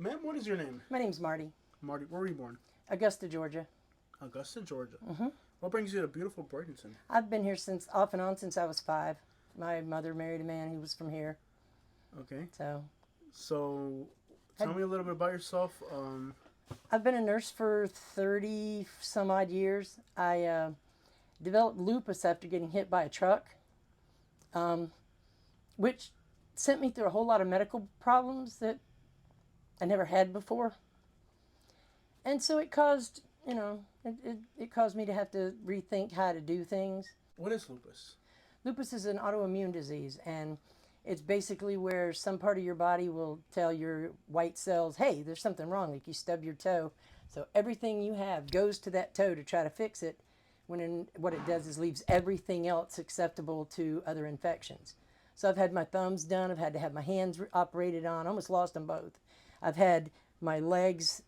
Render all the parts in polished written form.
Ma'am, what is your name? My name's Marty. Marty. Where were you born? Augusta, Georgia. Augusta, Georgia. hmm What brings you to beautiful Bradenton? I've been here since off and on since I was 5. My mother married a man who was from here, Okay. so So, tell me a little bit about yourself. I've been a nurse for 30 some odd years. I developed lupus after getting hit by a truck, um, which sent me through a whole lot of medical problems that I never had before. And so it caused, it caused me to have to rethink how to do things. What is lupus? Lupus is an autoimmune disease, and it's basically where some part of your body will tell your white cells, hey, there's something wrong, like you stub your toe. So everything you have goes to that toe to try to fix it, what it does is leaves everything else acceptable to other infections. So I've had my thumbs done, I've had to have my hands operated on, almost lost them both. I've had my legs,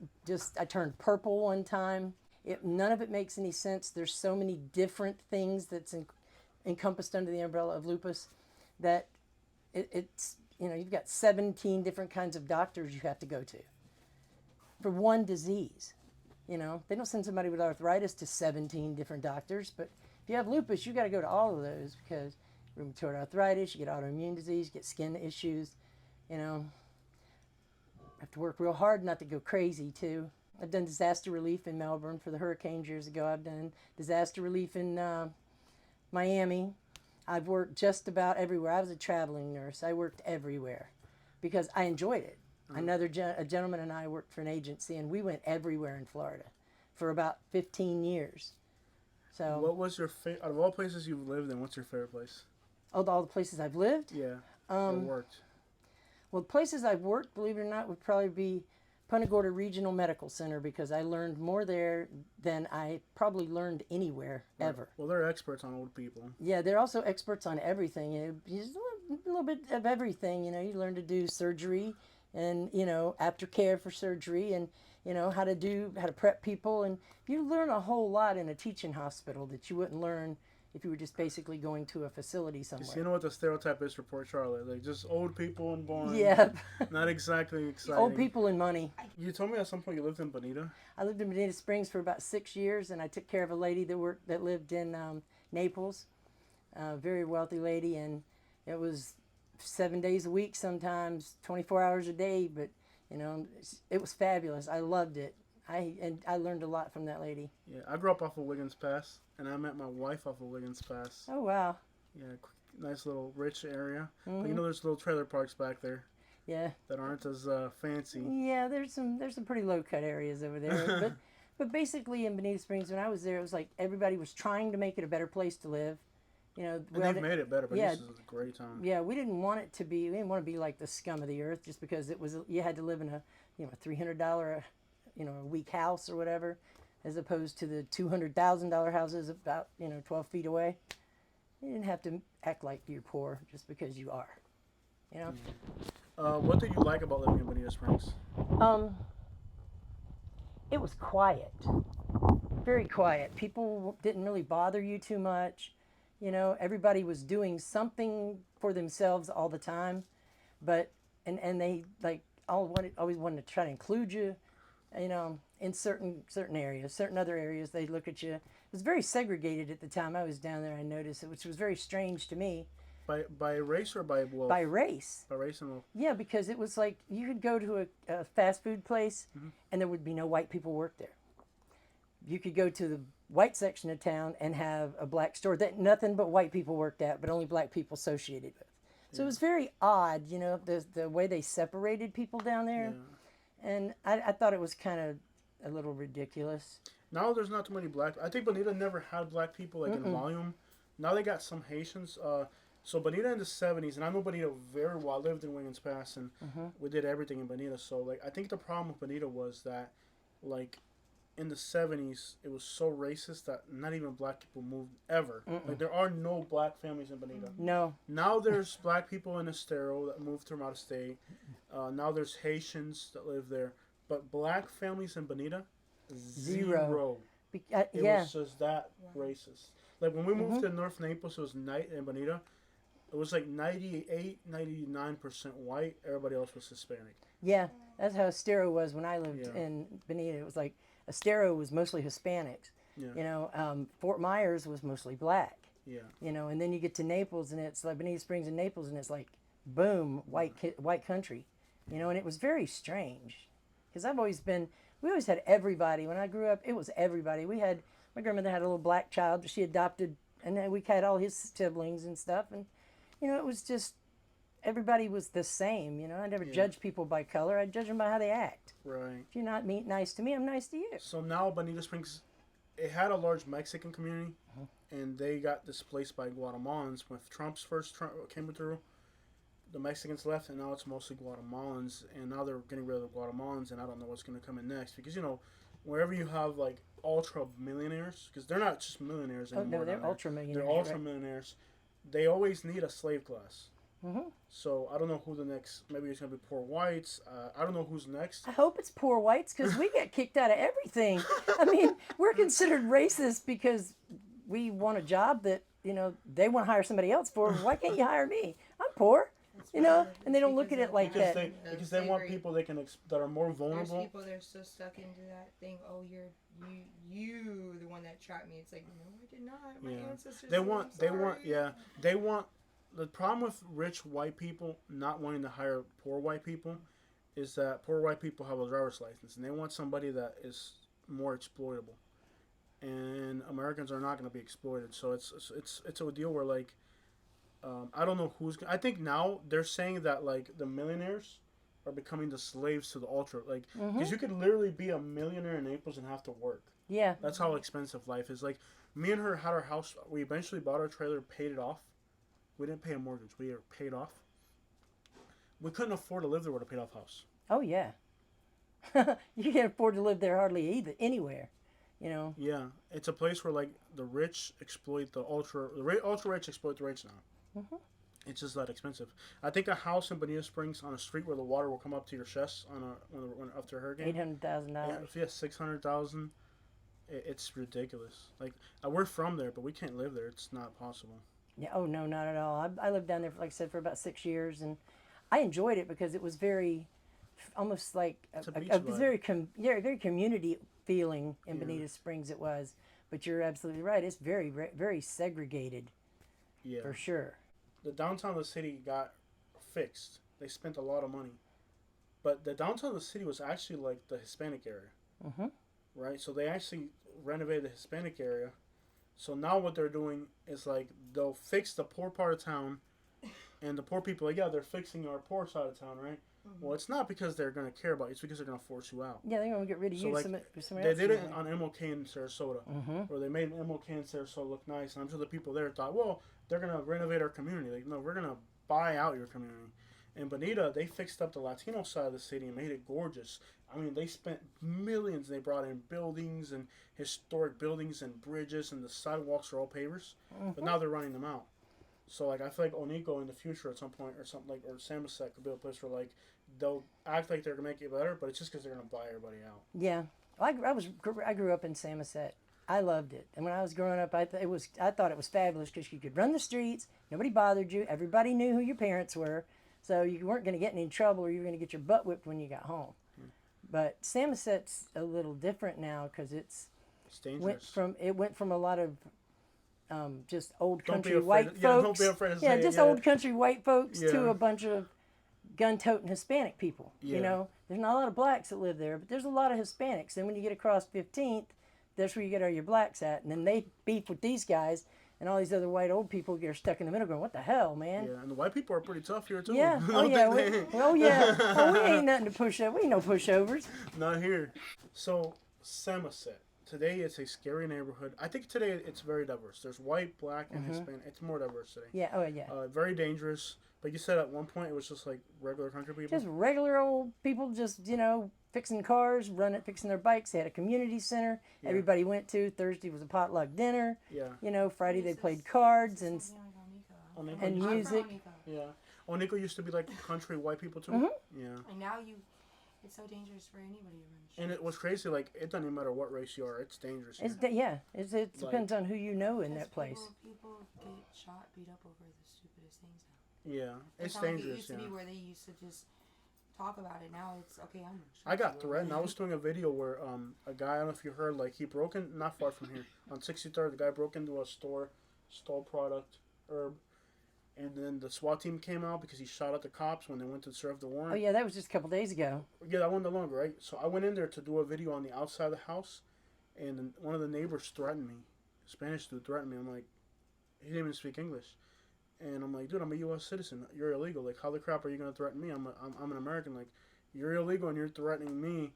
I turned purple one time. None of it makes any sense. There's so many different things that's encompassed under the umbrella of lupus that it's, you've got 17 different kinds of doctors you have to go to for one disease. They don't send somebody with arthritis to 17 different doctors, but if you have lupus, you got to go to all of those because rheumatoid arthritis, you get autoimmune disease, you get skin issues, have to work real hard not to go crazy too. I've done disaster relief in Melbourne for the hurricanes years ago. I've done disaster relief in Miami. I've worked just about everywhere. I was a traveling nurse. I worked everywhere because I enjoyed it. A gentleman and I worked for an agency, and we went everywhere in Florida for about 15 years. So, what was your out of all places you've lived in? What's your favorite place? all the places I've lived. Yeah, or worked. Well, the places I've worked, believe it or not, would probably be Punta Gorda Regional Medical Center because I learned more there than I probably learned anywhere ever. Well, they're experts on old people. Yeah, they're also experts on everything. Just a little bit of everything. You learn to do surgery and aftercare for surgery and how to prep people, and you learn a whole lot in a teaching hospital that you wouldn't learn if you were just basically going to a facility somewhere. You know what the stereotype is for Port Charlotte? Like just old people and boring. Yeah. Not exactly exciting. Old people and money. You told me at some point you lived in Bonita. I lived in Bonita Springs for about 6 years, and I took care of a lady that lived in Naples, a very wealthy lady, and it was 7 days a week sometimes, 24 hours a day, but it was fabulous. I loved it. I learned a lot from that lady. Yeah, I grew up off of Wiggins Pass, and I met my wife off of Wiggins Pass. Oh, wow. Yeah, nice little rich area. Mm-hmm. But there's little trailer parks back there. Yeah. That aren't as fancy. Yeah, there's some pretty low cut areas over there, but basically in Bonita Springs when I was there, it was like everybody was trying to make it a better place to live. And they've made it better, but yeah, this is a great time. Yeah, we didn't want it to be. We didn't want to be like the scum of the earth, just because you had to live in a $300 a week house or whatever, as opposed to the $200,000 houses about 12 feet away. You didn't have to act like you're poor just because you are. What did you like about living in Bonita Springs? It was quiet, very quiet. People didn't really bother you too much. Everybody was doing something for themselves all the time, but and they always wanted to try to include you, in certain areas. Certain other areas they look at you. It was very segregated at the time I was down there. I noticed it, which was very strange to me. By race or by wealth? By race. By race and wealth. Yeah, because it was like you could go to a fast food place, and there would be no white people work there. You could go to the white section of town and have a black store that nothing but white people worked at, but only black people associated with. So it was very odd, the way they separated people down there. Yeah. And I thought it was kind of a little ridiculous. Now there's not too many black. I think Bonita never had black people in volume. Now they got some Haitians. So Bonita in the 70s, and I know Bonita very well. I lived in Wiggins Pass, and we did everything in Bonita. So I think the problem with Bonita was that in the 70s, it was so racist that not even black people moved ever. There are no black families in Bonita. No. Now there's black people in Estero that moved from out of state. Now there's Haitians that live there. But black families in Bonita, zero. It was just that racist. Like when we moved to North Naples, it was night in Bonita. It was like 98, 99% white. Everybody else was Hispanic. Yeah, That's how Estero was when I lived in Bonita. It was like Estero was mostly Hispanics. Yeah. You know, Fort Myers was mostly black. Yeah. You know, and then you get to Naples, and it's like Bonita Springs and Naples, and it's like, boom, white country. You know, and it was very strange, because we always had everybody. When I grew up, it was everybody. My grandmother had a little black child that she adopted, and then we had all his siblings and stuff, and you know, it was just everybody was the same. You know, I never judged people by color. I judge them by how they act. Right. If you're not nice to me, I'm nice to you. So now Bonita Springs, it had a large Mexican community, and they got displaced by Guatemalans when Trump came through. The Mexicans left, and now it's mostly Guatemalans, and now they're getting rid of the Guatemalans, and I don't know what's going to come in next, because, you know, wherever you have, like, ultra millionaires, because they're not just millionaires anymore. Oh, no, they're ultra millionaires. They're ultra millionaires. They always need a slave class. Mm-hmm. So I don't know who the next, maybe it's going to be poor whites. I don't know who's next. I hope it's poor whites, because we get kicked out of everything. I mean, we're considered racist because we want a job that, you know, they want to hire somebody else for. Why can't you hire me? I'm poor. You know, and they don't look at it like that. Because they want people that are more vulnerable. There's people that are so stuck into that thing. Oh, you the one that trapped me. It's like, no, I did not. My ancestors. They want. The problem with rich white people not wanting to hire poor white people is that poor white people have a driver's license, and they want somebody that is more exploitable. And Americans are not going to be exploited, so it's a deal where, like, I don't know who's. I think now they're saying that, like, the millionaires are becoming the slaves to the ultra, like, because you could literally be a millionaire in Naples and have to work. Yeah, that's how expensive life is. Like, me and her had our house. We eventually bought our trailer, paid it off. We didn't pay a mortgage. We were paid off. We couldn't afford to live there with a paid off house. Oh yeah, you can't afford to live there hardly either anywhere. You know. Yeah, it's a place where, like, the rich exploit the ultra rich exploit the rich now. Mm-hmm. It's just that expensive. I think a house in Bonita Springs on a street where the water will come up to your chest when after a hurricane. $800,000. Yeah, $600,000. It's ridiculous. Like, we're from there, but we can't live there. It's not possible. Yeah. Oh no, not at all. I lived down there, like I said, for about 6 years, and I enjoyed it because it was very, almost like very community feeling in Bonita Springs. It was, but you're absolutely right. It's very, very segregated. Yeah. For sure. The downtown of the city got fixed. They spent a lot of money, but the downtown of the city was actually like the Hispanic area. Mm-hmm. Right. So they actually renovated the Hispanic area. So now what they're doing is, like, they'll fix the poor part of town, and the poor people, like, yeah, they're fixing our poor side of town, right? Mm-hmm. Well, it's not because they're going to care about you. It's because they're going to force you out. Yeah, they're going to get rid of you. Like, they did it on MLK in Sarasota, where they made MLK in Sarasota look nice, and I'm sure the people there thought, well, they're going to renovate our community. Like, no, we're going to buy out your community. In Bonita, they fixed up the Latino side of the city and made it gorgeous. I mean, they spent millions. They brought in buildings and historic buildings and bridges, and the sidewalks are all pavers. But now they're running them out. So, like, I feel like Onico in the future at some point, or something like, or Samoset could be a place where, like, they'll act like they're gonna make it better, but it's just because they're gonna buy everybody out. Yeah, I grew up in Samoset. I loved it, and when I was growing up, I thought it was fabulous because you could run the streets, nobody bothered you, everybody knew who your parents were, so you weren't going to get in any trouble, or you were going to get your butt whipped when you got home. But Samoset's a little different now because it's dangerous. went from a lot of just old country white folks. Yeah, don't be afraid to say it. Old country white folks to a bunch of gun-toting Hispanic people. Yeah. You know, there's not a lot of blacks that live there, but there's a lot of Hispanics. And when you get across 15th, that's where you get all your blacks at. And then they beef with these guys, and all these other white old people get stuck in the middle going, what the hell, man? Yeah, and the white people are pretty tough here, too. Yeah. Oh, yeah. We ain't nothing to push up. We ain't no pushovers. Not here. So, Samoset. Today, it's a scary neighborhood. I think today it's very diverse. There's white, black, and Hispanic. It's more diverse today. Yeah. Oh, yeah. Very dangerous. But you said at one point it was just like regular country people? Just regular old people just, fixing cars, fixing their bikes. They had a community center everybody went to. Thursday was a potluck dinner. Yeah. Friday they played cards and music. Yeah. Onico used to be like country white people too. Mm-hmm. Yeah. And now it's so dangerous for anybody to run streets. And it was crazy. Like, it doesn't even matter what race you are. It's dangerous. It depends on who you know in that place. People get beat up over the stupidest things now. Yeah, it's dangerous. It used to be where they used to just talk about it. Now it's okay. I'm gonna shoot I got you. threatened. I was doing a video where a guy, I don't know if you heard, like he broke in, not far from here, on 63rd. The guy broke into a store, stole product, herb, and then the SWAT team came out because he shot at the cops when they went to serve the warrant. Oh yeah, that was just a couple days ago. Yeah, that one no longer, right? So I went in there to do a video on the outside of the house, and then one of the neighbors threatened me. Spanish dude threatened me. I'm like, he didn't even speak English. And I'm like, dude, I'm a U.S. citizen. You're illegal. Like, how the crap are you going to threaten me? I'm an American. Like, you're illegal and you're threatening me.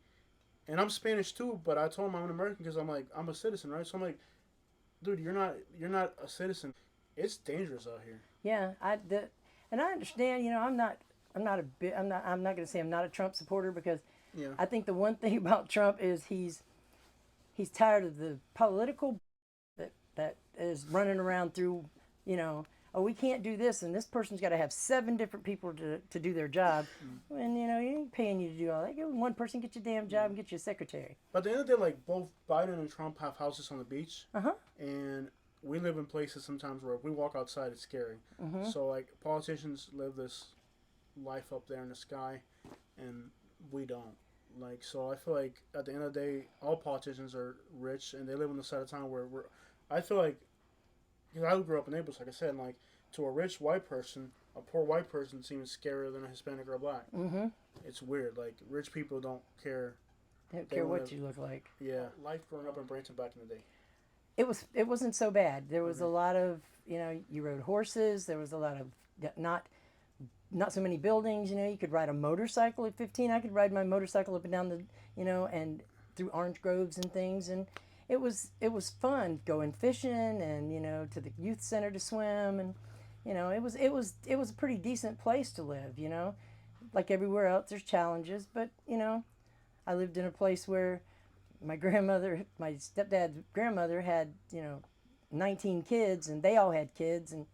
And I'm Spanish too, but I told him I'm an American because I'm like, I'm a citizen, right? So I'm like, dude, you're not a citizen. It's dangerous out here. Yeah, and I understand. You know, I'm not going to say I'm not a Trump supporter because Yeah. I think the one thing about Trump is he's tired of the political that is running around through, you know, oh, we can't do this, and this person's got to have 7 different people to do their job. And, you know, he ain't paying you to do all that. Give one person, get your damn job, and get you a secretary. But at the end of the day, like, both Biden and Trump have houses on the beach. Uh-huh. And we live in places sometimes where if we walk outside, it's scary. Mm-hmm. So, like, politicians live this life up there in the sky, and we don't. Like, so I feel like at the end of the day, all politicians are rich, and they live on the side of town where I feel like, because I grew up in Naples, like I said, and like, to a rich white person, a poor white person seems scarier than a Hispanic or a black. Mm-hmm. It's weird. Like, rich people don't care. They don't They care wanna- what you look like. Yeah. Life growing up in Bradenton back in the day. It wasn't so bad. There was a lot of, you know, you rode horses. There was a lot of not so many buildings. You know, you could ride a motorcycle at 15. I could ride my motorcycle up and down the, you know, and through orange groves and things, and it was fun going fishing and, you know, to the youth center to swim, and, you know, it was a pretty decent place to live. You know, like everywhere else, there's challenges, but, you know, I lived in a place where my stepdad's grandmother had, you know, 19 kids, and they all had kids, and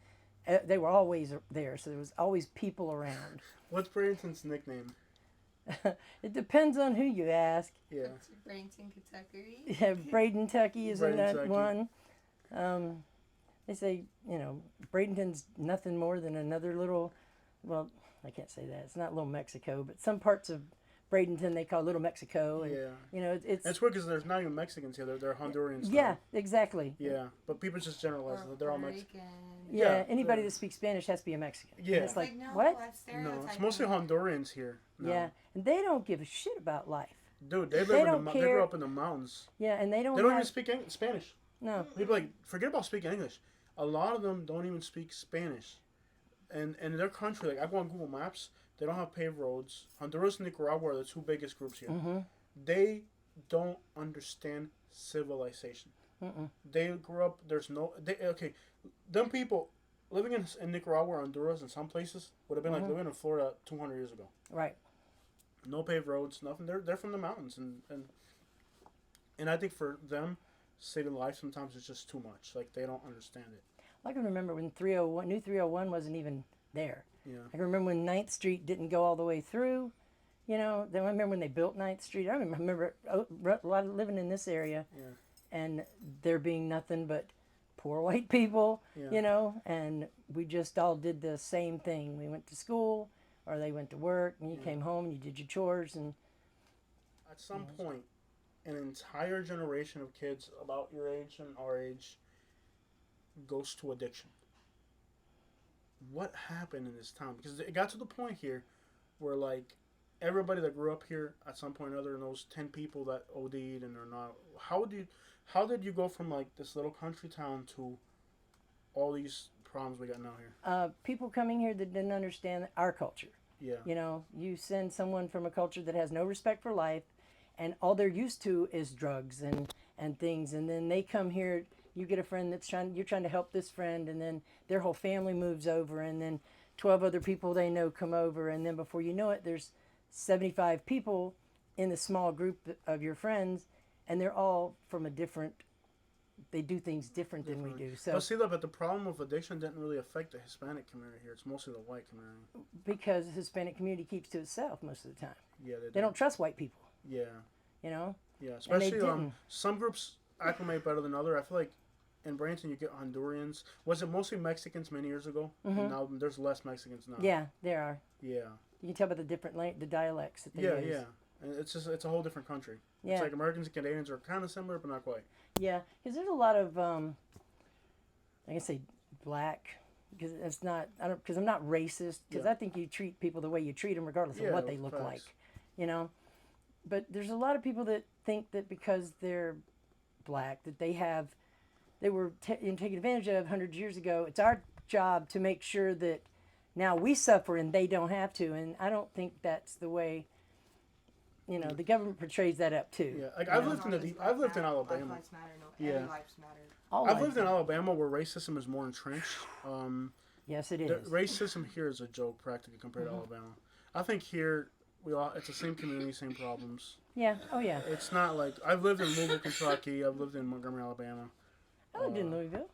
they were always there, so there was always people around. What's Bradenton's nickname? It depends on who you ask. Yeah. Bradenton, Kentucky. Yeah, Braden-Tucky is in that Braden-Tucky. one. They say, you know, Bradenton's nothing more than another little, well, I can't say that. It's not Little Mexico, but some parts of Bradenton they call Little Mexico. And, Yeah. you know, it's It's weird because there's not even Mexicans here. They're Hondurans. yeah, exactly. Yeah, but people just generalize that they're all Puerto Mexican. Rican. Yeah, Yeah, anybody they're- that speaks Spanish has to be a Mexican. And Yeah. it's like, no, what? that's No, stereotyping. it's mostly Hondurans here. No. Yeah, and they don't give a shit about life. Dude, they They live in don't they care. grew up in the mountains. Yeah, and they don't They don't have, even speak Spanish. no. People like forget about speaking English. A lot of them don't even speak Spanish. And in their country, like I go on Google Maps, they don't have paved roads. Honduras and Nicaragua are the 2 biggest groups here. Mm-hmm. They don't understand civilization. Mm-mm. They grew up. Okay, them people living in Nicaragua or Honduras and some places would have been like living in Florida 200 years ago. Right. No paved roads, nothing. They're from the mountains, and I think for them, saving life sometimes is just too much. Like they don't understand it. I can remember when New 301 wasn't even there. Yeah. I can remember when 9th Street didn't go all the way through. You know, then I remember when they built 9th Street. I remember a lot of living in this area, Yeah. and there being nothing but poor white people. Yeah. You know, and we just all did the same thing. We went to school, or they went to work, and you came home and you did your chores, and At some point, an entire generation of kids about your age and our age goes to addiction. What happened in this town? Because it got to the point here where, like, everybody that grew up here at some point or other knows 10 people that OD'd and are not. How did you go from, like, this little country town to all these problems we got now here? people coming here that didn't understand our culture. Yeah. You know, you send someone from a culture that has no respect for life, and all they're used to is drugs and things, and then they come here. You get a friend you're trying to help this friend, and then their whole family moves over, and then 12 other people they know come over, and then before you know it, there's 75 people in the small group of your friends, and they're all from they do things different than we do. So But see, look, but the problem with addiction didn't really affect the Hispanic community here. It's mostly the white community. because the Hispanic community keeps to itself most of the time. Yeah, They don't trust white people, Yeah, you know? yeah. And they Especially didn't. some groups acclimate better than other. I feel like in Bradenton you get Hondurans. Was it mostly Mexicans many years ago? And now there's less Mexicans now. Yeah, there are. Yeah. You can tell by the different the dialects that they Yeah, use. yeah. And it's a whole different country. Yeah. It's like Americans and Canadians are kind of similar, but not quite. Yeah, because there's a lot of I can say black, because it's not. I don't, because I'm not racist. Because Yeah. I think you treat people the way you treat them, regardless of Yeah, what they look facts. like. You know, but there's a lot of people that think that because they're black that they were taken advantage of hundreds of years ago. It's our job to make sure that now we suffer and they don't have to. And I don't think that's the way. You know, the government portrays that up too. Yeah, like No, I've lived no, in it's I've lived in Black Alabama. lives matter. No, Yeah. every life's matter. All I've lives lived in matter. Alabama where racism is more entrenched. Yes, it The is. racism here is a joke practically compared to Alabama. I think here it's the same community, same problems. Yeah. Oh yeah. It's not like I've lived in Louisville, Kentucky. I've lived in Montgomery, Alabama. I lived in Louisville.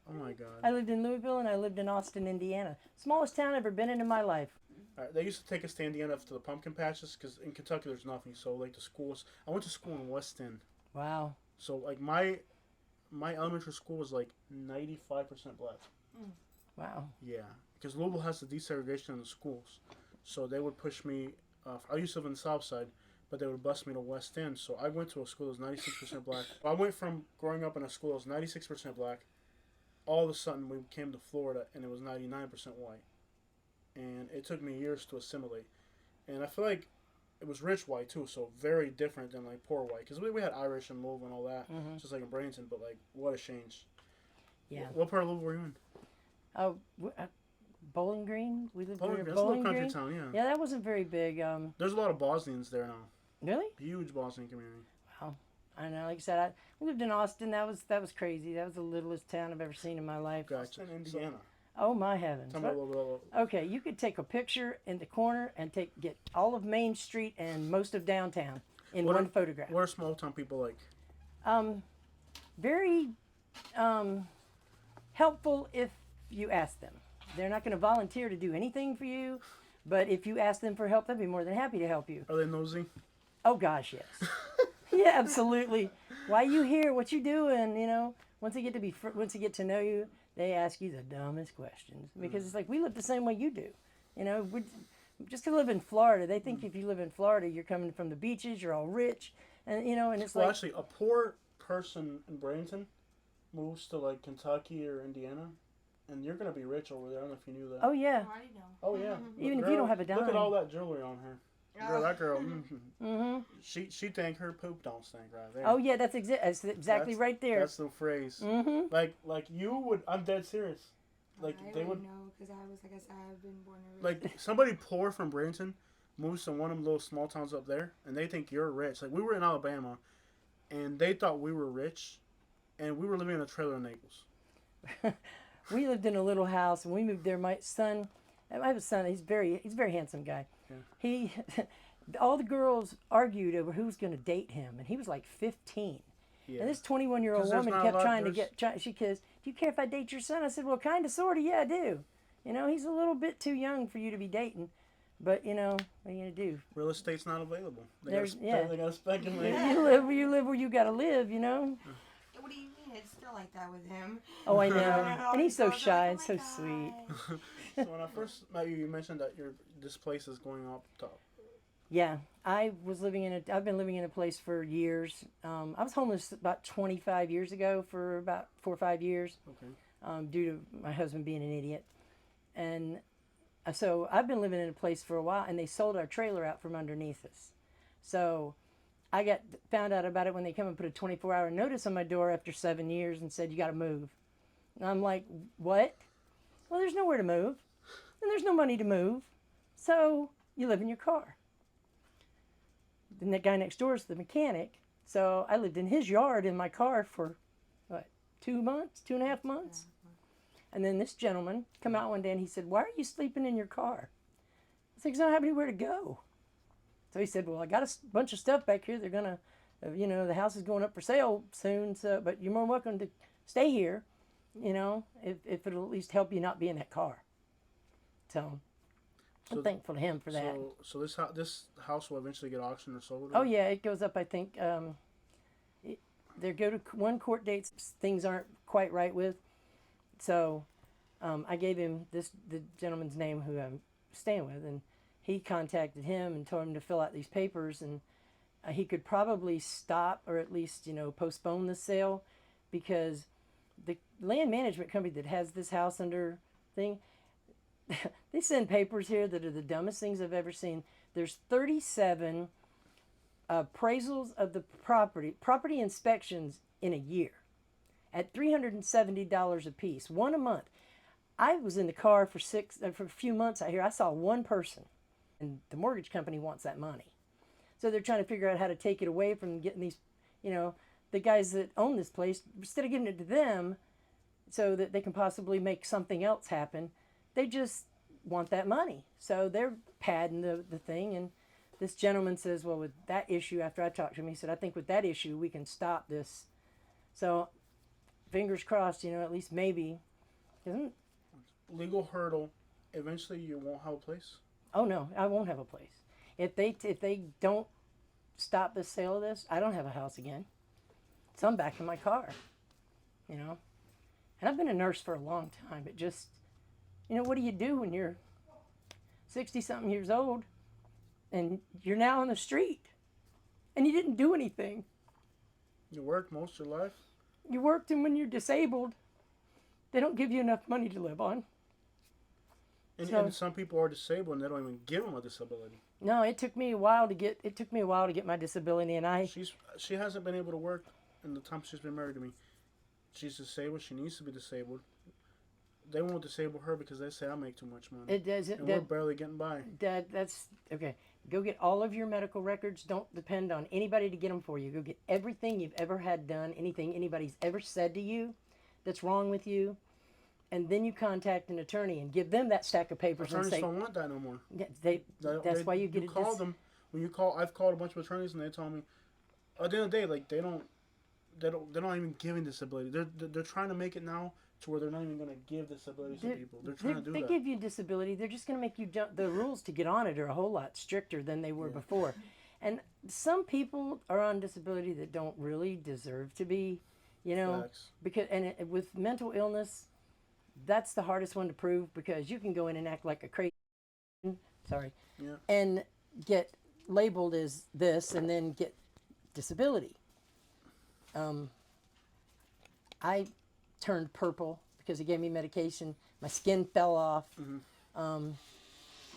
Oh my God! I lived in Louisville and I lived in Austin, Indiana. Smallest town I've ever been in my life. They used to take us to Indiana to the pumpkin patches because in Kentucky there's nothing. So like the schools, I went to school in West End. Wow. So like my elementary school was like 95% black. Wow. Yeah, because Louisville has the desegregation in the schools, so they would push me. I used to live in the South Side, but they would bus me to West End. So I went to a school that was 96% black. I went from growing up in a school that was 96% black. All of a sudden, we came to Florida, and it was 99% white. And it took me years to assimilate. And I feel like it was rich white, too, so very different than, like, poor white. Because we had Irish and Louisville and all that, just like in Bradenton, but, like, what a change. Yeah. What part of Louisville were you in? Oh, Bowling Green. We lived Bowling near Green. That's a little Bowling country Green. town, yeah. Yeah, that wasn't very big. There's a lot of Bosnians there now. Really? Huge Bosnian community. Wow. I know. Like I said, I lived in Austin. That was crazy. That was the littlest town I've ever seen in my life. Gotcha. Indiana. Oh my heavens. Tell me a little bit. Okay, you could take a picture in the corner and get all of Main Street and most of downtown in one photograph. What are small town people like? Very helpful if you ask them. They're not going to volunteer to do anything for you, but if you ask them for help, they'd be more than happy to help you. Are they nosy? Oh gosh, yes. Yeah, absolutely. Why you here? What you doing? You know, once they get to know you, they ask you the dumbest questions because it's like we live the same way you do. You know, just to live in Florida, they think if you live in Florida, you're coming from the beaches, you're all rich, and you know, and it's Well, like actually, a poor person in Bradenton moves to like Kentucky or Indiana, and you're gonna be rich over there. I don't know if you knew that. oh yeah, I already know. Oh yeah. Even if you don't have a Look at dime. all that jewelry on her. Girl, that girl. mm-hmm. She think her poop don't stink right there. Oh yeah, that's exactly That's- right there. That's the phrase. Mm-hmm. Like you would. I'm dead serious. Like I they would. know because I was like I said, I've been born and raised. Like somebody poor from Bradenton moves to one of them little small towns up there, and they think you're rich. Like we were in Alabama, and they thought we were rich, and we were living in a trailer in Naples. We lived in a little house and we moved there. My son, I have a son. He's a very handsome guy. Yeah. He, all the girls argued over who was going to date him, and he was like 15. Yeah. And this 21-year-old 'Cause there's woman not a kept lot- trying to there's- she goes, "Do you care if I date your son?" I said, "Well, kind of, sort of, yeah, I do. You know, he's a little bit too young for you to be dating, but you know, what are you gonna do? Real estate's not available. They There's- gotta, yeah. they gotta speculate. You live where you gotta live, you know." What do you mean? It's still like that with him. Oh, I know. All And he's these so girls are shy like, and "Oh so my sweet. God." So when I first met you, you mentioned that this place is going up top. Yeah, I've been living in a place for years. I was homeless about 25 years ago for about 4 or 5 years, Okay. due to my husband being an idiot. And so I've been living in a place for a while, and they sold our trailer out from underneath us. So I found out about it when they come and put a 24-hour notice on my door after 7 years and said, "You got to move." And I'm like, "What?" "Well, there's nowhere to move, and there's no money to move, so you live in your car." Then the guy next door is the mechanic, so I lived in his yard in my car for, 2 months, 2.5 months? And then this gentleman come out one day and he said, "Why are you sleeping in your car?" I said, "'Cause I don't have anywhere to go." So he said, "Well, I got a bunch of stuff back here. They're gonna, the house is going up for sale soon. So, but you're more welcome to stay here, if it'll at least help you not be in that car." So I'm So- thankful to him for that. So this house will eventually get auctioned or sold? Oh yeah, it goes up. I think there go to one court date things aren't quite right with. So I gave him the gentleman's name who I'm staying with, and he contacted him and told him to fill out these papers, and he could probably stop or at least, postpone the sale, because the land management company that has this house under thing, they send papers here that are the dumbest things I've ever seen. There's 37 appraisals of the property inspections in a year at $370 a piece, one a month. I was in the car for a few months out here. I saw one person, and the mortgage company wants that money. So they're trying to figure out how to take it away from getting these, the guys that own this place. Instead of giving it to them so that they can possibly make something else happen, they just want that money. So they're padding the thing. And this gentleman says, well, with that issue, after I talked to him, he said, I think with that issue, we can stop this. So fingers crossed, at least maybe. Isn't Legal hurdle. Eventually, you won't have a place. Oh no, I won't have a place. If they don't stop the sale of this, I don't have a house again. So I'm back in my car, And I've been a nurse for a long time. It just, what do you do when you're 60-something years old and you're now on the street and you didn't do anything? You worked most of your life. You worked, and when you're disabled, they don't give you enough money to live on. And some people are disabled and they don't even give them a disability. No, it took me a while to get my disability, and she hasn't been able to work in the time she's been married to me. She's disabled. She needs to be disabled. They won't disable her because they say I make too much money. It doesn't. And we're barely getting by. That's okay. Go get all of your medical records. Don't depend on anybody to get them for you. Go get everything you've ever had done, anything anybody's ever said to you that's wrong with you. And then you contact an attorney and give them that stack of papers. Attorneys and say, don't want that no more. Yeah, that's why you get it. Call them when you call. I've called a bunch of attorneys and they tell me, at the end of the day, like they're not even giving disability. They're trying to make it now to where they're not even going to give disabilities to people. They're trying to do that. They give you disability. They're just going to make you jump. The rules to get on it are a whole lot stricter than they were before. And some people are on disability that don't really deserve to be, Facts. With mental illness, that's the hardest one to prove, because you can go in and act like a crazy and get labeled as this and then get disability. I turned purple because he gave me medication. My skin fell off,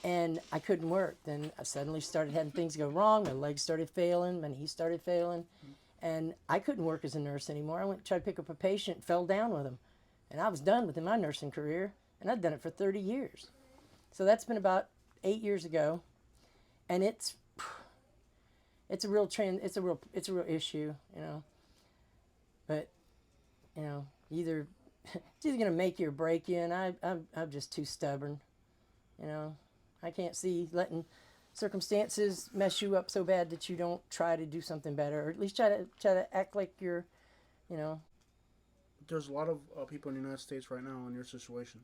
and I couldn't work. Then I suddenly started having things go wrong. My legs started failing, my knees started failing, and I couldn't work as a nurse anymore. I went to try to pick up a patient, fell down with him. And I was done with my nursing career, and I'd done it for 30 years. So that's been about 8 years ago, and it's a real it's a real issue, But either it's either gonna make you or break you, and I'm just too stubborn, I can't see letting circumstances mess you up so bad that you don't try to do something better, or at least try to act like you're, There's a lot of people in the United States right now in your situation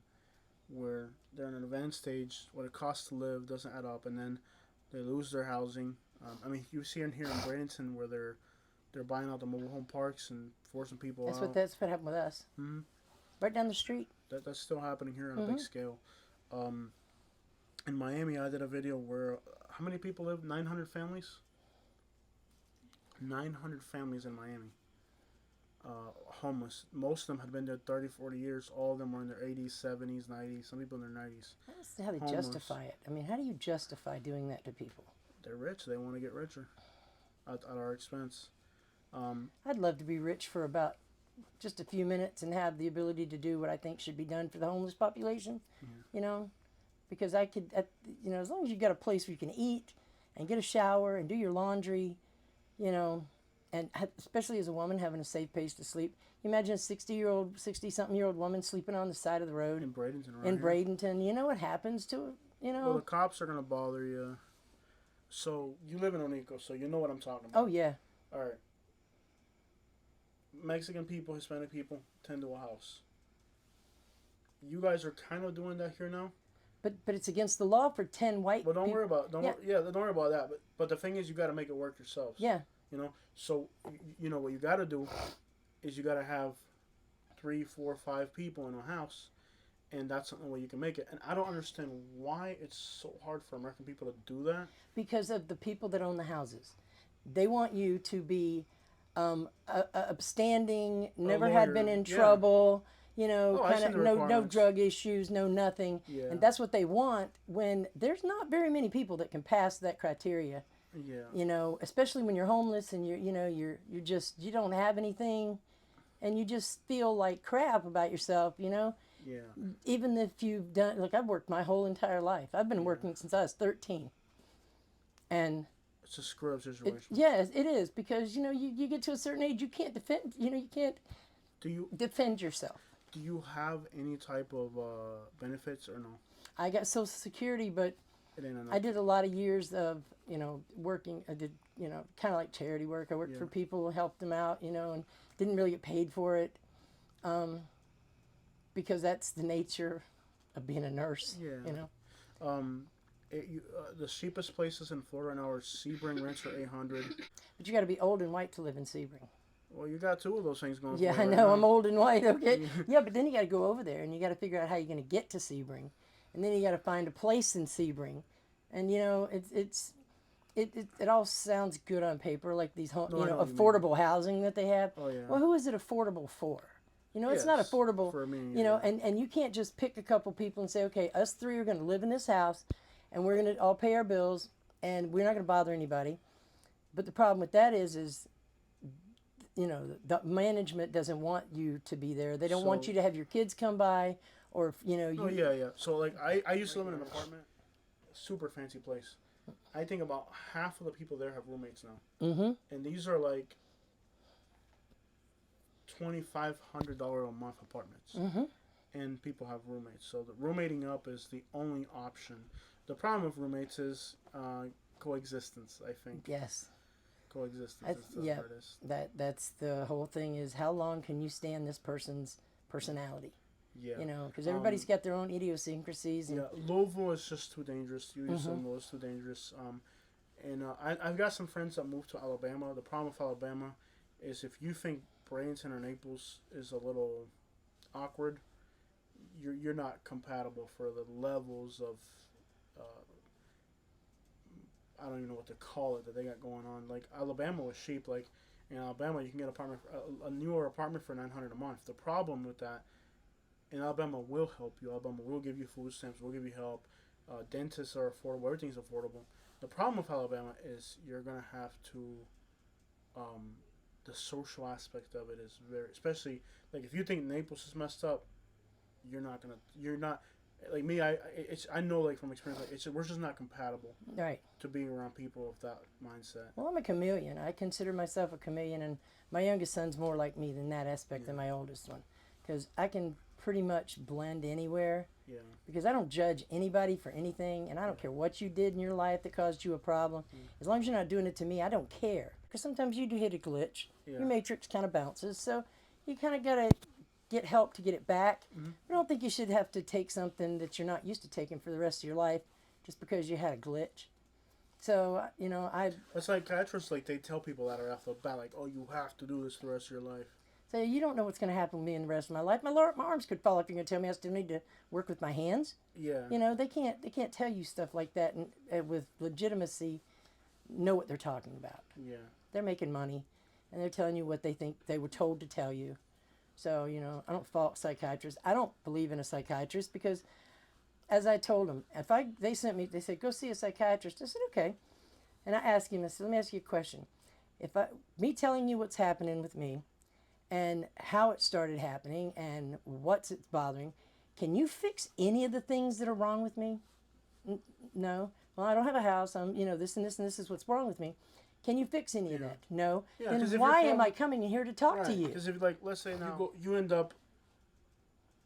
where they're in an advanced stage, what it costs to live doesn't add up, and then they lose their housing. You see in here in Bradenton where they're buying out the mobile home parks and forcing people out. That's what happened with us. Mm-hmm. Right down the street. That's still happening here on a big scale. In Miami, I did a video where how many people live? 900 families. 900 families in Miami. Homeless. Most of them had been there 30, 40 years. All of them were in their 80s, 70s, 90s. Some people in their 90s. That's how they justify it. How do you justify doing that to people? They're rich. They want to get richer at our expense. I'd love to be rich for about just a few minutes and have the ability to do what I think should be done for the homeless population, because I could, as long as you got a place where you can eat and get a shower and do your laundry, and especially as a woman, having a safe place to sleep. You imagine a 60-something year old woman sleeping on the side of the road. In Bradenton, right? In Bradenton. You know what happens to it, Well, the cops are going to bother you. So, you live in Onico, so you know what I'm talking about. Oh, yeah. All right. Mexican people, Hispanic people tend to a house. You guys are kind of doing that here now. But it's against the law for 10 white people. Well, don't worry about that. But the thing is, you got to make it work yourselves. Yeah. So, what you got to do is you got to have 3, 4, 5 people in a house, and that's the only way you can make it. And I don't understand why it's so hard for American people to do that. Because of the people that own the houses. They want you to be upstanding, never had been lawyer, in yeah. trouble, you know, Oh, I've kind seen of the no requirements. drug issues, no nothing. Yeah. And that's what they want when there's not very many people that can pass that criteria. Yeah. You know, especially when you're homeless and you're just you don't have anything and you just feel like crap about yourself, you know? Yeah. Even if you've done, like, I've worked my whole entire life. I've been working since I was 13. And It's a screw-up situation. yes, it is, because, you know, you get to a certain age, you can't defend, you know, you can't Do you defend yourself. do you have any type of benefits or no? I got Social Security, but It ain't enough. I did a lot of years of, you know, working. I did, you know, kind of like charity work. I worked for people, helped them out, you know, and didn't really get paid for it, because that's the nature of being a nurse. Yeah. You know. The cheapest places in Florida now are Sebring rents for $800. But you got to be old and white to live in Sebring. Well, you got two of those things going. Yeah, for I you know. right now. I'm old and white. Okay. Yeah, but then you got to go over there and you got to figure out how you're going to get to Sebring, and then you got to find a place in Sebring, and you know it all sounds good on paper, like these No, I know what you mean. affordable housing that they have. Oh yeah. Well, who is it affordable for? You know, it's not Yes, affordable for me. you know, and you can't just pick a couple people and say, okay, us three are going to live in this house and we're going to all pay our bills and we're not going to bother anybody. But the problem with that is you know, the management doesn't want you to be there. They don't want So- you to have your kids come by, or, you know, you Oh yeah. So like I used to live in an apartment, super fancy place. I think about half of the people there have roommates now, Mm-hmm. and these are like $2,500 a month apartments. Mm-hmm. And people have roommates. So the roommating up is the only option. The problem with roommates is coexistence, I think. Yes. Coexistence is the yeah. hardest. That's the whole thing, is how long can you stand this person's personality? Yeah. You know, because everybody's got their own idiosyncrasies. And, Yeah, Louisville is just too dangerous. Louisville is too dangerous. I've got some friends that moved to Alabama. The problem with Alabama is if you think Bradenton or Naples is a little awkward, you're not compatible for the levels of I don't even know what to call it that they got going on. Like Alabama was cheap. Like in Alabama, you can get a newer apartment for $900 a month. The problem with that, in Alabama will help you. Alabama will give you food stamps. Will give you help. Dentists are affordable. Everything's affordable. The problem with Alabama is you're gonna have to. The social aspect of it is very, especially like if you think Naples is messed up, you're not like me. I know like from experience, like we're just not compatible right. to being around people with that mindset. Well, I'm a chameleon. I consider myself a chameleon, and my youngest son's more like me than that aspect than my oldest one, because I can pretty much blend anywhere. Yeah. Because I don't judge anybody for anything, and I don't care what you did in your life that caused you a problem. As long as you're not doing it to me, I don't care. Because sometimes you do hit a glitch. Yeah. Your matrix kind of bounces, so you kind of got to get help to get it back. I don't think you should have to take something that you're not used to taking for the rest of your life just because you had a glitch. So, you know, It's like psychiatrists, like they tell people that right off the bat, like, oh, you have to do this for the rest of your life. say, you don't know what's going to happen with me in the rest of my life. My arms could fall off. You're going to tell me I still need to work with my hands. Yeah. You know, they can't tell you stuff like that and with legitimacy know what they're talking about. Yeah. They're making money, and they're telling you what they think they were told to tell you. So, you know, I don't fault psychiatrists. I don't believe in a psychiatrist because, as I told them, they said, go see a psychiatrist. I said, okay. And I asked him, I said, let me ask you a question. Me telling you what's happening with me and how it started happening and what's it's bothering, can you fix any of the things that are wrong with me? No. Well, I don't have a house. I'm, you know, this and this and this is what's wrong with me. Can you fix any of that? No. Yeah, 'cause Then if why your am I problem- coming in here to talk to you? Because if, like, let's say now you end up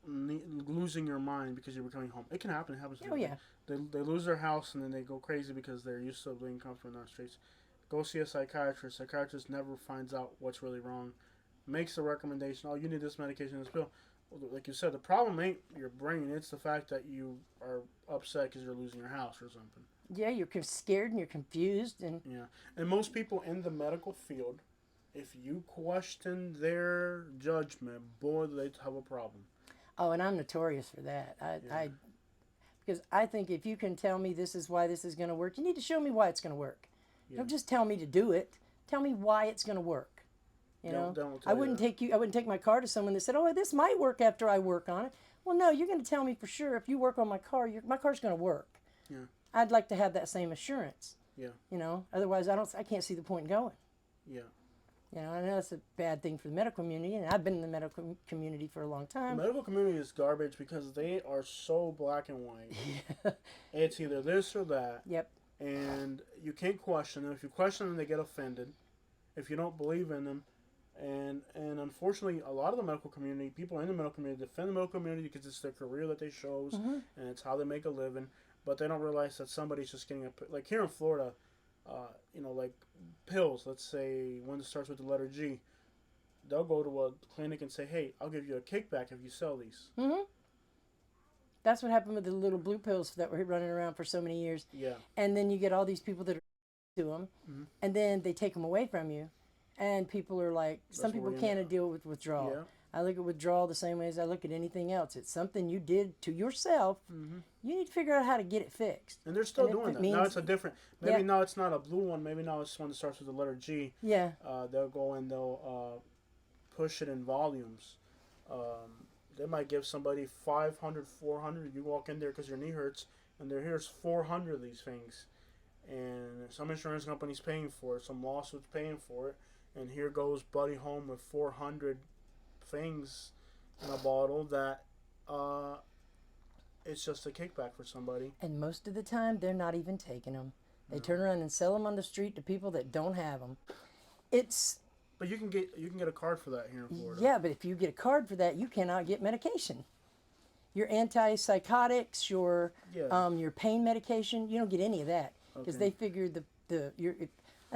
losing your mind because you're coming home. It can happen. It happens. To Oh, people. yeah. They lose their house and then they go crazy because they're used to being comfortable on the streets. Go see a psychiatrist. Psychiatrist never finds out what's really wrong. Makes a recommendation. Oh, you need this medication, this pill. Well, like you said, the problem ain't your brain. It's the fact that you are upset because you're losing your house or something. Yeah, you're scared and you're confused and Yeah. And most people in the medical field, if you question their judgment, boy, do they have a problem. Oh, and I'm notorious for that. Because I think if you can tell me this is why this is going to work, you need to show me why it's going to work. Yeah. Don't just tell me to do it. Tell me why it's going to work. You know, Don't I wouldn't take my car to someone that said, "Oh, this might work after I work on it." Well, no, you're going to tell me for sure if you work on my car, my car's going to work. Yeah. I'd like to have that same assurance. Yeah. You know, otherwise I can't see the point in going. Yeah. You know, I know it's a bad thing for the medical community, and I've been in the medical community for a long time. The medical community is garbage because they are so black and white. Yeah. It's either this or that. Yep. And you can't question them. If you question them, they get offended. If you don't believe in them, and unfortunately, a lot of the medical community, people in the medical community, defend the medical community because it's their career that they chose, Mm-hmm. and it's how they make a living. But they don't realize that somebody's just getting like here in Florida, you know, like pills. Let's say one that starts with the letter G. They'll go to a clinic and say, "Hey, I'll give you a kickback if you sell these." Mm-hmm. That's what happened with the little blue pills that were running around for so many years. Yeah. And then you get all these people that are to them, Mm-hmm. and then they take them away from you, and people are like, some people can't deal with withdrawal. Yeah. I look at withdrawal the same way as I look at anything else. It's something you did to yourself. Mm-hmm. You need to figure out how to get it fixed. And they're still And if doing it that. Now means- it's a different. Maybe now it's not a blue one. Maybe now it's one that starts with the letter G. Yeah. They'll go and they'll push it in volumes. They might give somebody 500, 400. You walk in there because your knee hurts, and here's 400 of these things. And some insurance company's paying for it, some lawsuit's paying for it, and here goes Buddy home with 400 things in a bottle that it's just a kickback for somebody. And most of the time, they're not even taking them. They turn around and sell them on the street to people that don't have them. It's... But you can get a card for that here in Florida. Yeah, but if you get a card for that, you cannot get medication. Your antipsychotics, your pain medication, you don't get any of that because they figured I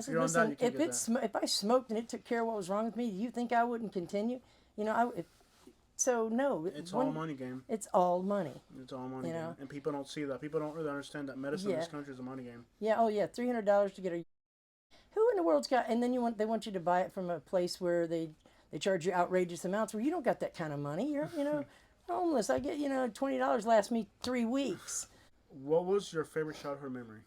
said, you're on that, listen, you can get if I smoked and it took care of what was wrong with me, do you think I wouldn't continue? You know, so no. It's all money game. It's all money. It's all money You game. know? And people don't see that. People don't really understand that medicine in this country is a money game. Yeah. Oh yeah. $300 to get a. Who in the world's got? And then they want you to buy it from a place where they charge you outrageous amounts where you don't got that kind of money. You're homeless. I get $20 lasts me 3 weeks. What was your favorite childhood memory?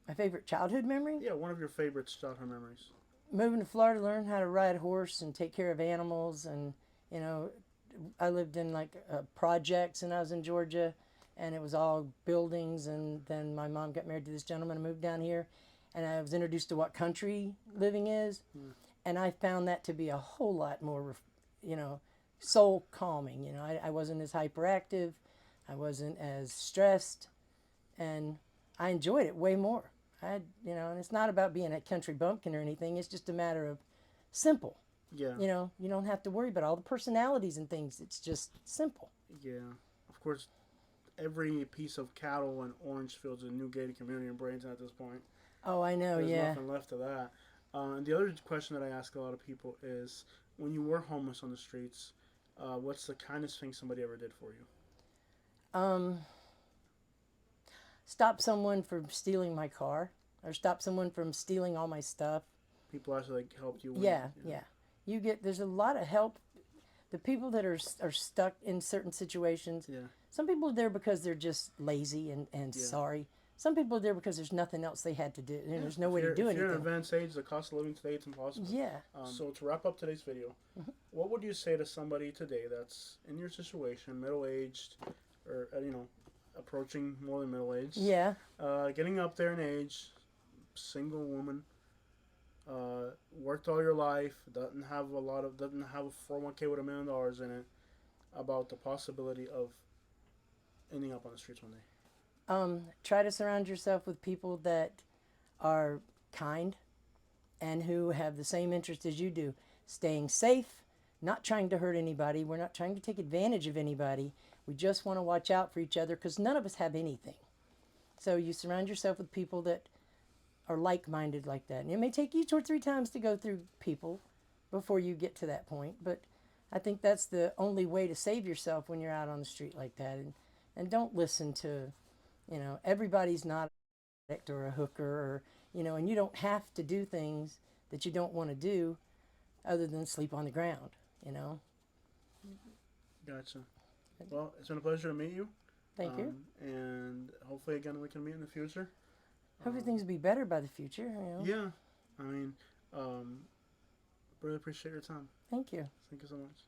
My favorite childhood memory? Yeah, one of your favorite childhood memories. Moving to Florida, learn how to ride a horse and take care of animals, and I lived in like projects, and I was in Georgia, and it was all buildings. And then my mom got married to this gentleman and moved down here, and I was introduced to what country living is, and I found that to be a whole lot more, soul calming. I wasn't as hyperactive, I wasn't as stressed, and I enjoyed it way more. And it's not about being a country bumpkin or anything. It's just a matter of simple. Yeah. You don't have to worry about all the personalities and things. It's just simple. Yeah. Of course, every piece of cattle and orange fields is a new gated community in Bradenton at this point. Oh, I know, There's yeah. nothing left of that. And the other question that I ask a lot of people is, when you were homeless on the streets, what's the kindest thing somebody ever did for you? Stop someone from stealing my car, or stop someone from stealing all my stuff. People actually helped you. Yeah. There's a lot of help. The people that are stuck in certain situations. Yeah. Some people are there because they're just lazy and sorry. Some people are there because there's nothing else they had to do. There's no way to do If you're in anything. advanced age, the cost of living today, it's impossible. Yeah. So to wrap up today's video, what would you say to somebody today that's in your situation, middle-aged, or approaching more than middle-aged? Yeah. Getting up there in age, single woman, worked all your life, doesn't have a 401k with $1 million in it, about the possibility of ending up on the streets one day. Try to surround yourself with people that are kind and who have the same interest as you do. Staying safe, not trying to hurt anybody. We're not trying to take advantage of anybody. We just want to watch out for each other because none of us have anything. So you surround yourself with people that are like-minded like that. And it may take you 2 or 3 times to go through people before you get to that point. But I think that's the only way to save yourself when you're out on the street like that. And don't listen to... everybody's not an addict or a hooker, or, and you don't have to do things that you don't want to do other than sleep on the ground, you know. Gotcha. Well, it's been a pleasure to meet you. Thank you. And hopefully, again, we can meet in the future. Hopefully things will be better by the future, you know. Yeah. I mean, really appreciate your time. Thank you. Thank you so much.